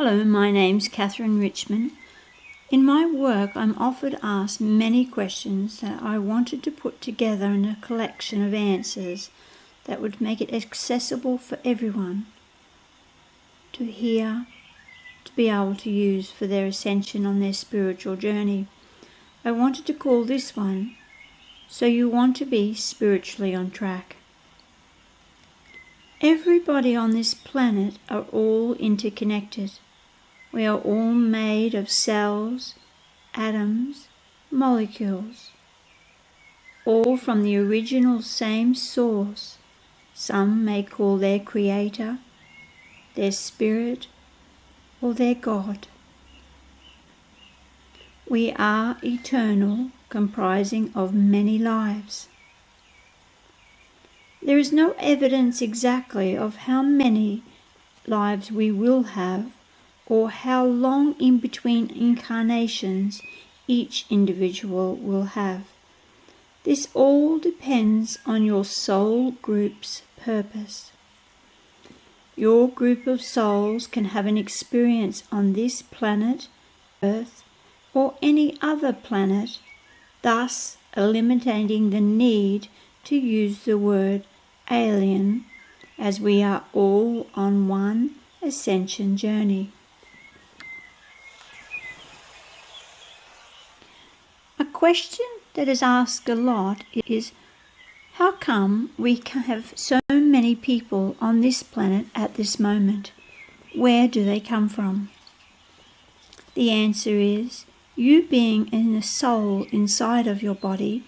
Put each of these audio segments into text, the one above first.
Hello, my name's Catherine Richmond. In my work, I'm often asked many questions that I wanted to put together in a collection of answers that would make it accessible for everyone to hear, to be able to use for their ascension on their spiritual journey. I wanted to call this one, So You Want to Be Spiritually on Track. Everybody on this planet are all interconnected. We are all made of cells, atoms, molecules, all from the original same source. Some may call their creator, their spirit, or their God. We are eternal, comprising of many lives. There is no evidence exactly of how many lives we will have, or how long in between incarnations each individual will have. This all depends on your soul group's purpose. Your group of souls can have an experience on this planet, Earth, or any other planet, thus eliminating the need to use the word alien, as we are all on one ascension journey. A question that is asked a lot is, how come we can have so many people on this planet at this moment? Where do they come from? The answer is, you being in the soul inside of your body,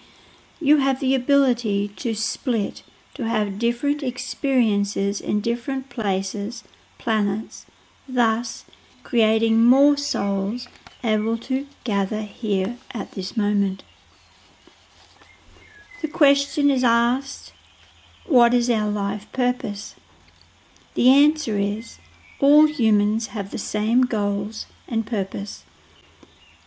you have the ability to split, to have different experiences in different places, planets, thus creating more souls able to gather here at this moment. The question is asked, what is our life purpose? The answer is, all humans have the same goals and purpose.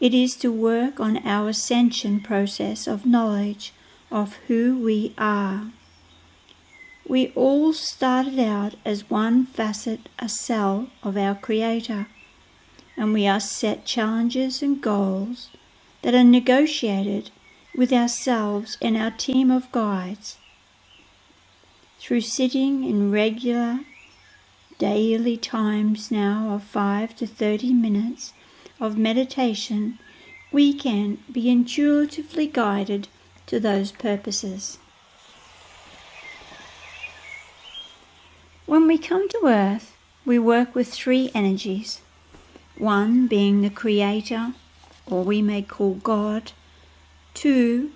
It is to work on our ascension process of knowledge of who we are. We all started out as one facet, a cell of our Creator, and we are set challenges and goals that are negotiated with ourselves and our team of guides. Through sitting in regular daily times now of 5 to 30 minutes of meditation, we can be intuitively guided to those purposes. When we come to Earth, we work with 3 energies. One being the Creator, or we may call God. 2,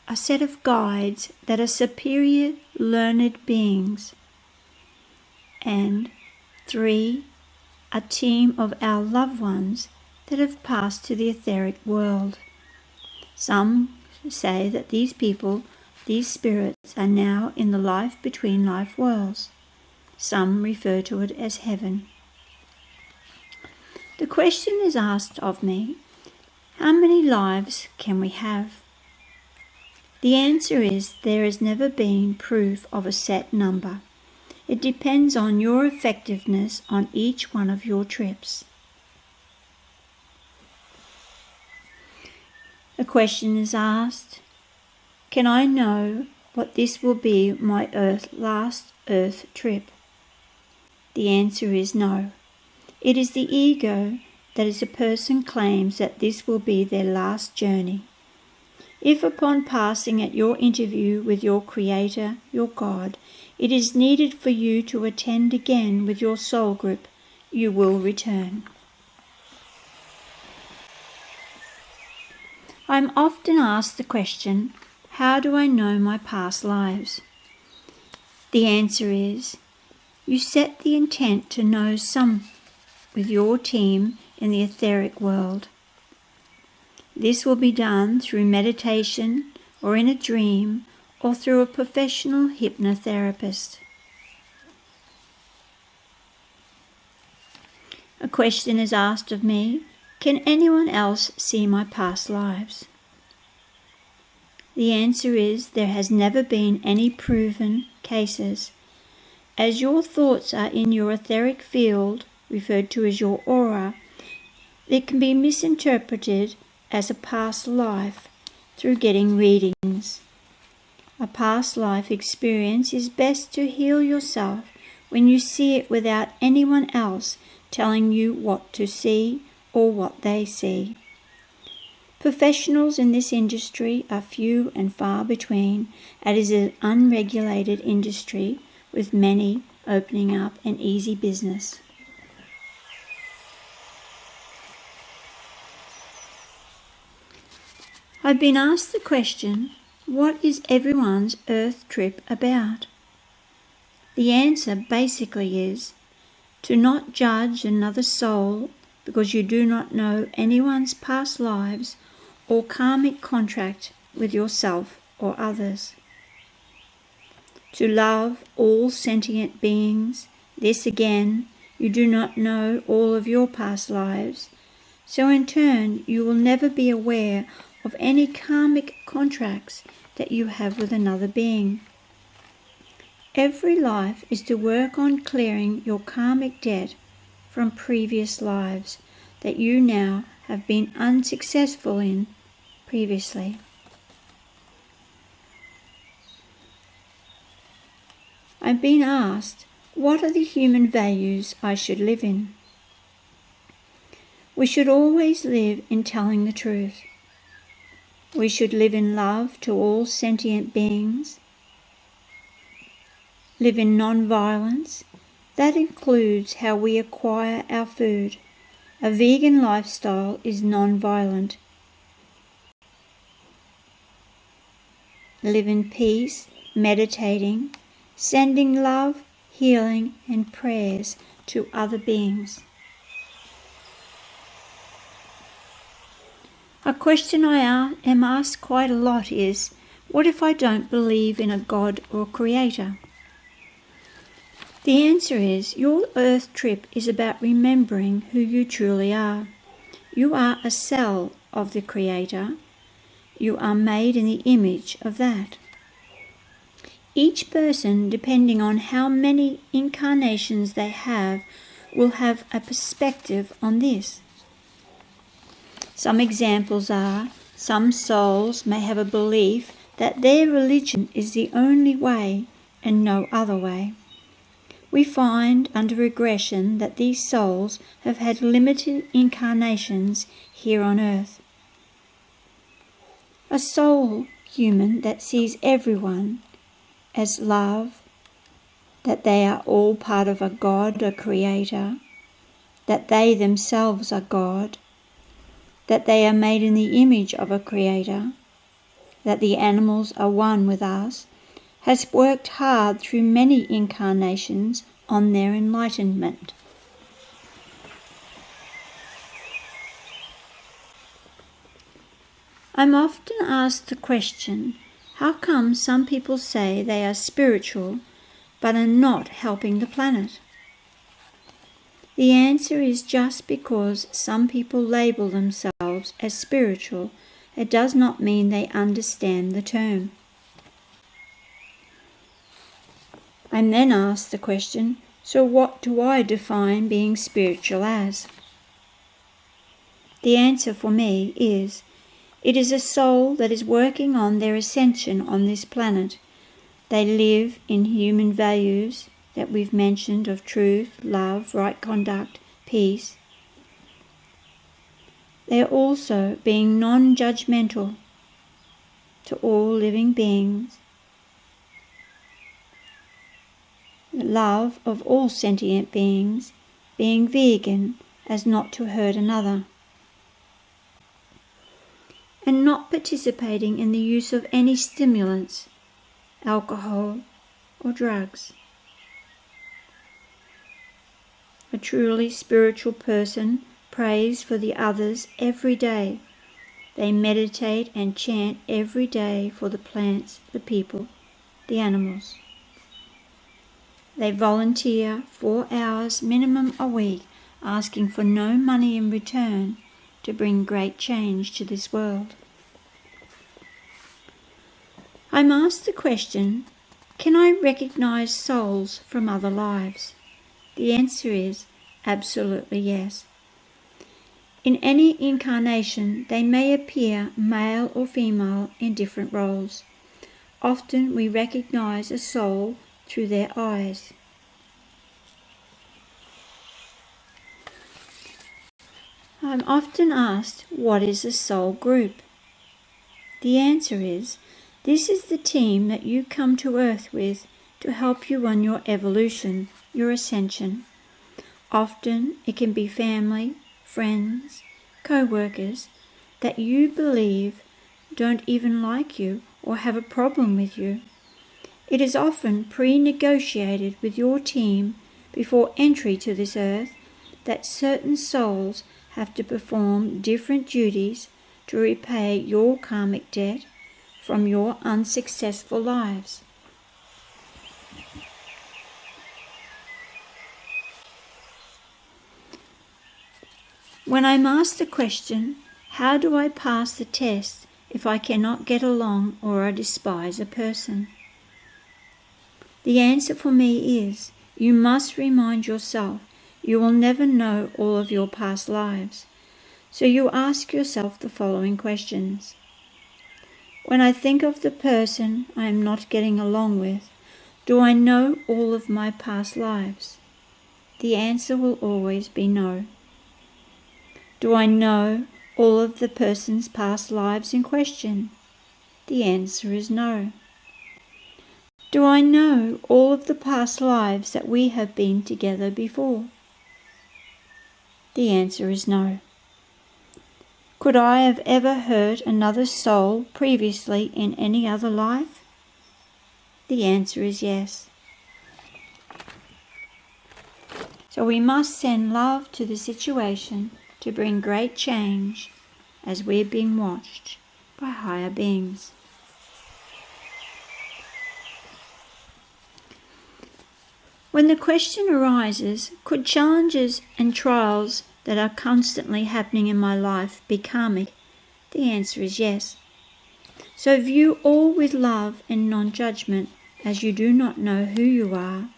a set of guides that are superior learned beings. And 3, a team of our loved ones that have passed to the etheric world. Some say that these people, these spirits, are now in the life between life worlds. Some refer to it as heaven. The question is asked of me, how many lives can we have? The answer is, there has never been proof of a set number. It depends on your effectiveness on each one of your trips. The question is asked, can I know what this will be my last Earth trip? The answer is no. It is the ego that is a person claims that this will be their last journey. If upon passing at your interview with your Creator, your God, it is needed for you to attend again with your soul group, you will return. I am often asked the question, how do I know my past lives? The answer is, you set the intent to know some with your team in the etheric world. This will be done through meditation or in a dream or through a professional hypnotherapist. A question is asked of me, can anyone else see my past lives? The answer is, there has never been any proven cases. As your thoughts are in your etheric field referred to as your aura, it can be misinterpreted as a past life through getting readings. A past life experience is best to heal yourself when you see it without anyone else telling you what to see or what they see. Professionals in this industry are few and far between, and it is an unregulated industry with many opening up an easy business. I've been asked the question, what is everyone's earth trip about? The answer basically is to not judge another soul because you do not know anyone's past lives or karmic contract with yourself or others. To love all sentient beings. This again, you do not know all of your past lives, so in turn you will never be aware of any karmic contracts that you have with another being. Every life is to work on clearing your karmic debt from previous lives that you now have been unsuccessful in previously. I've been asked, what are the human values I should live in? We should always live in telling the truth. We should live in love to all sentient beings. Live in non-violence. That includes how we acquire our food. A vegan lifestyle is non-violent. Live in peace, meditating, sending love, healing, and prayers to other beings. A question I am asked quite a lot is, what if I don't believe in a God or Creator? The answer is, your earth trip is about remembering who you truly are. You are a cell of the Creator. You are made in the image of that. Each person, depending on how many incarnations they have, will have a perspective on this. Some examples are, some souls may have a belief that their religion is the only way and no other way. We find under regression that these souls have had limited incarnations here on earth. A soul human that sees everyone as love, that they are all part of a God, a Creator, that they themselves are God, that they are made in the image of a Creator, that the animals are one with us, has worked hard through many incarnations on their enlightenment. I'm often asked the question, how come some people say they are spiritual but are not helping the planet? The answer is just because some people label themselves as spiritual, it does not mean they understand the term. I'm then asked the question, so what do I define being spiritual as? The answer for me is, it is a soul that is working on their ascension on this planet. They live in human values that we've mentioned of truth, love, right conduct, peace. They are also being non-judgmental to all living beings. The love of all sentient beings, being vegan as not to hurt another. And not participating in the use of any stimulants, alcohol or drugs. A truly spiritual person prays for the others every day. They meditate and chant every day for the plants, the people, the animals. They volunteer 4 hours minimum a week, asking for no money in return, to bring great change to this world. I'm asked the question, can I recognize souls from other lives? The answer is, absolutely yes. In any incarnation, they may appear male or female in different roles. Often we recognize a soul through their eyes. I'm often asked, what is a soul group? The answer is, this is the team that you come to Earth with to help you on your evolution, your ascension. Often it can be family, friends, co-workers that you believe don't even like you or have a problem with you. It is often pre-negotiated with your team before entry to this earth that certain souls have to perform different duties to repay your karmic debt from your unsuccessful lives. When I'm asked the question, how do I pass the test if I cannot get along or I despise a person? The answer for me is, you must remind yourself you will never know all of your past lives. So you ask yourself the following questions. When I think of the person I am not getting along with, do I know all of my past lives? The answer will always be no. Do I know all of the person's past lives in question? The answer is no. Do I know all of the past lives that we have been together before? The answer is no. Could I have ever hurt another soul previously in any other life? The answer is yes. So we must send love to the situation to bring great change as we're being watched by higher beings. When the question arises, could challenges and trials that are constantly happening in my life be karmic? The answer is yes. So view all with love and non-judgment, as you do not know who you are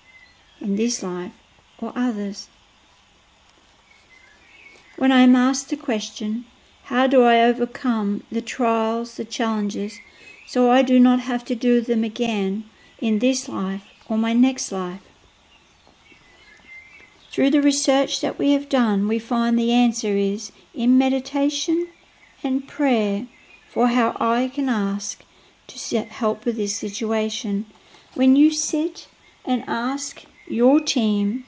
in this life or others. When I am asked the question, how do I overcome the trials, the challenges, so I do not have to do them again in this life or my next life? Through the research that we have done, we find the answer is in meditation and prayer for how I can ask to help with this situation. When you sit and ask your team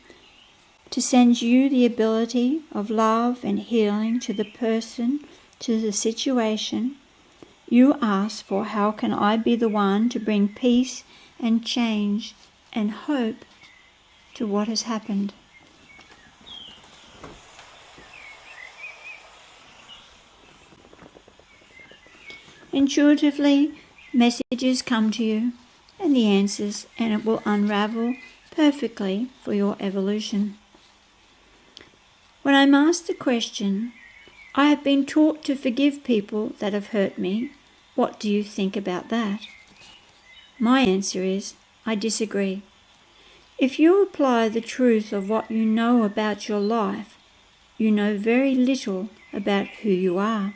to send you the ability of love and healing to the person, to the situation, you ask for how can I be the one to bring peace and change and hope to what has happened. Intuitively, messages come to you and the answers, and it will unravel perfectly for your evolution. When I'm asked the question, I have been taught to forgive people that have hurt me. What do you think about that? My answer is, I disagree. If you apply the truth of what you know about your life, you know very little about who you are.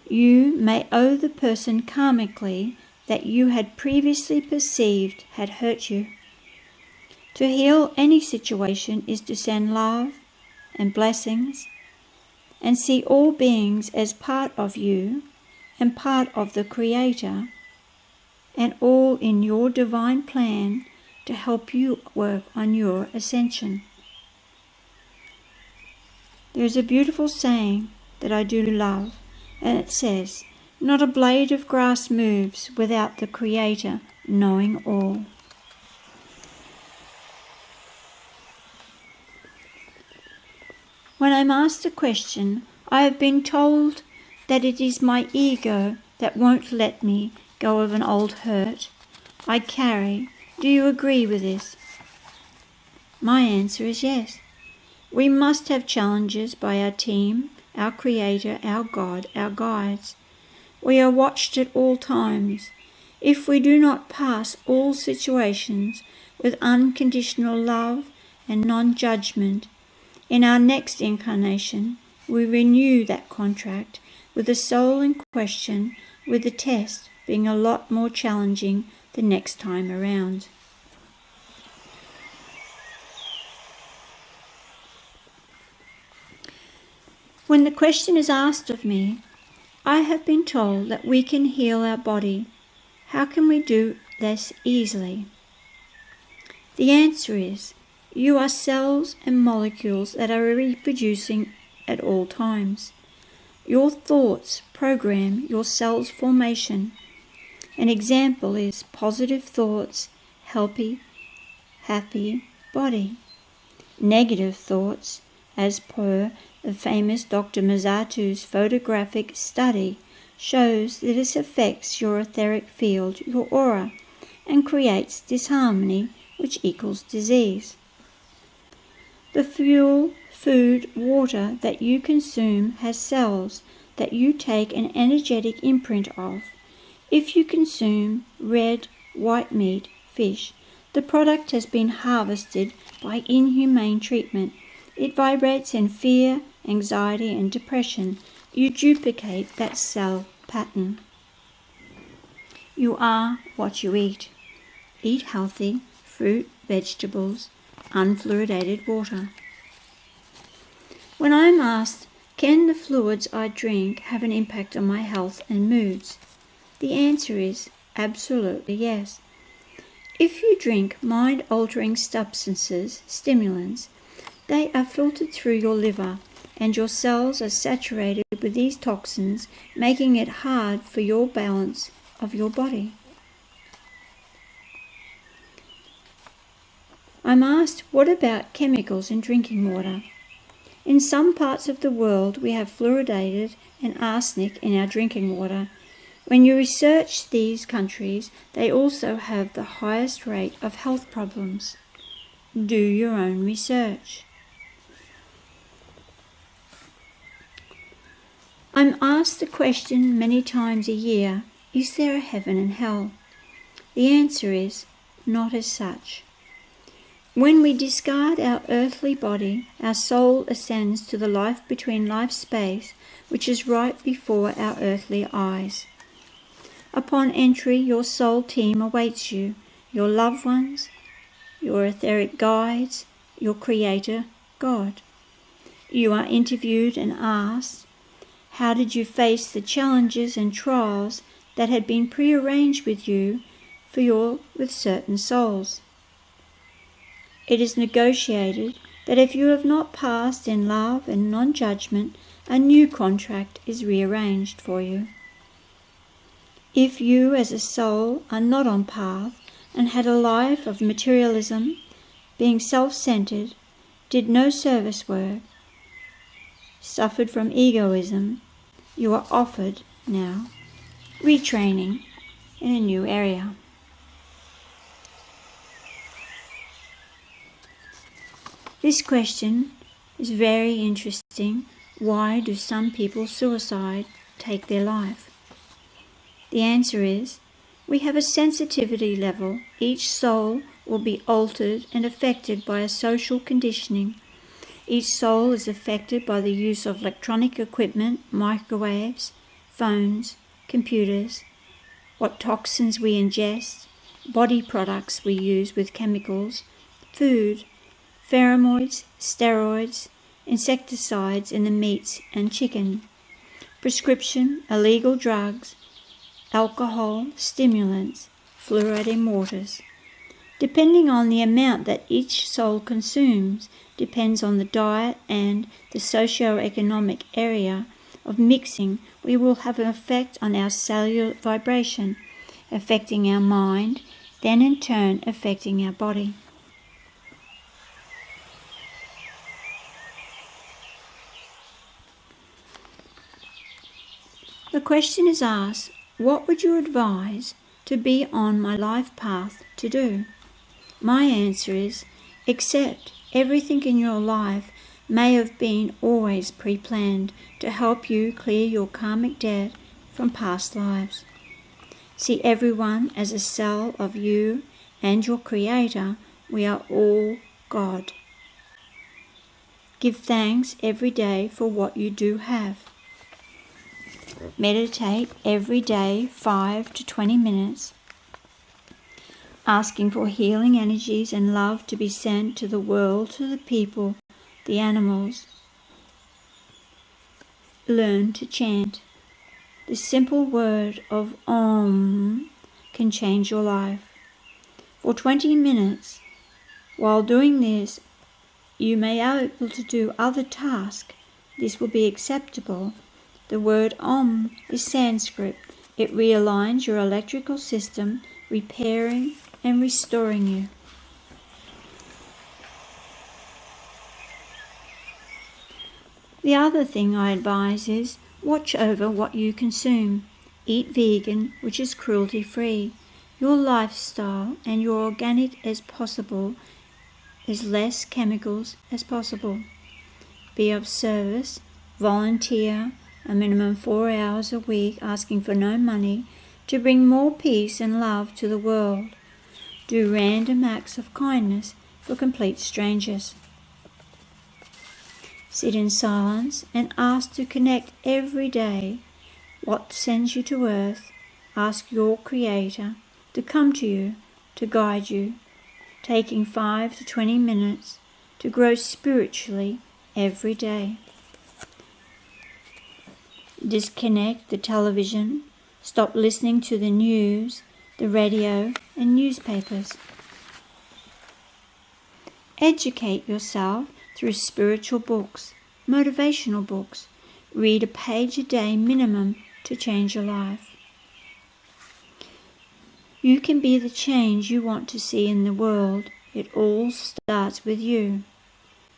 You may owe the person karmically that you had previously perceived had hurt you. To heal any situation is to send love and blessings and see all beings as part of you and part of the Creator, and all in your divine plan to help you work on your ascension. There's a beautiful saying that I do love, and it says, "Not a blade of grass moves without the Creator knowing all." When I'm asked a question, I have been told that it is my ego that won't let me go of an old hurt I carry. Do you agree with this? My answer is yes. We must have challenges by our team, our Creator, our God, our guides. We are watched at all times. If we do not pass all situations with unconditional love and non-judgment. In our next incarnation, we renew that contract with the soul in question, with the test being a lot more challenging the next time around. When the question is asked of me, I have been told that we can heal our body. How can we do this easily? The answer is, you are cells and molecules that are reproducing at all times. Your thoughts program your cell's formation. An example is positive thoughts, happy body. Negative thoughts, as per the famous Dr. Mazatu's photographic study, shows that this affects your etheric field, your aura, and creates disharmony, which equals disease. The fuel, food, water that you consume has cells that you take an energetic imprint of. If you consume red, white meat, fish, the product has been harvested by inhumane treatment. It vibrates in fear, anxiety, and depression. You duplicate that cell pattern. You are what you eat. Eat healthy, fruit, vegetables, unfluoridated water. When I'm asked, can the fluids I drink have an impact on my health and moods? The answer is absolutely yes. If you drink mind-altering substances, stimulants, they are filtered through your liver, and your cells are saturated with these toxins, making it hard for your balance of your body. I'm asked, what about chemicals in drinking water? In some parts of the world, we have fluoridated and arsenic in our drinking water. When you research these countries, they also have the highest rate of health problems. Do your own research. I'm asked the question many times a year, is there a heaven and hell? The answer is, not as such. When we discard our earthly body, our soul ascends to the life between life space, which is right before our earthly eyes. Upon entry, your soul team awaits you, your loved ones, your etheric guides, your Creator, God. You are interviewed and asked, how did you face the challenges and trials that had been prearranged with you with certain souls? It is negotiated that if you have not passed in love and non-judgment, a new contract is rearranged for you. If you as a soul are not on path and had a life of materialism, being self-centered, did no service work, suffered from egoism, you are offered now retraining in a new area. This question is very interesting. Why do some people take their life? The answer is, we have a sensitivity level. Each soul will be altered and affected by a social conditioning. Each soul is affected by the use of electronic equipment, microwaves, phones, computers, what toxins we ingest, body products we use with chemicals, food, pheromones, steroids, insecticides in the meats and chicken, prescription, illegal drugs, alcohol, stimulants, fluoridating waters. Depending on the amount that each soul consumes, depends on the diet and the socio-economic area of mixing, we will have an effect on our cellular vibration, affecting our mind, then in turn affecting our body. The question is asked, what would you advise to be on my life path to do? My answer is, accept everything in your life may have been always pre-planned to help you clear your karmic debt from past lives. See everyone as a cell of you and your Creator. We are all God. Give thanks every day for what you do have. Meditate every day 5 to 20 minutes, asking for healing energies and love to be sent to the world, to the people, the animals. Learn to chant. The simple word of Om can change your life. For 20 minutes, while doing this, you may be able to do other tasks. This will be acceptable. The word Om is Sanskrit. It realigns your electrical system, repairing and restoring you. The other thing I advise is watch over what you consume. Eat vegan, which is cruelty-free. Your lifestyle and your organic as possible, as less chemicals as possible. Be of service, volunteer a minimum 4 hours a week, asking for no money, to bring more peace and love to the world. Do random acts of kindness for complete strangers. Sit in silence and ask to connect every day. What sends you to earth? Ask your Creator to come to you, to guide you, taking 5 to 20 minutes to grow spiritually every day. Disconnect the television. Stop listening to the news, the radio, and newspapers. Educate yourself through spiritual books, motivational books. Read a page a day minimum to change your life. You can be the change you want to see in the world. It all starts with you.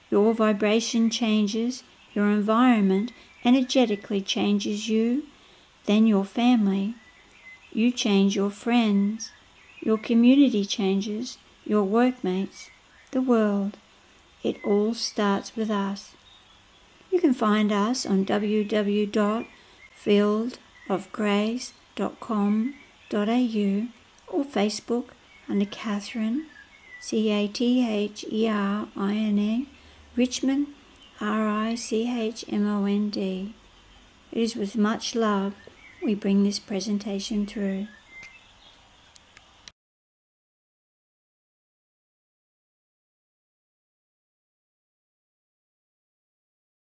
Your vibration changes, your environment energetically changes you, then your family. You change your friends, your community changes, your workmates, the world. It all starts with us. You can find us on www.fieldofgrace.com.au or Facebook under Catherine, Catherin, Richmond, Richmond. It is with much love we bring this presentation through.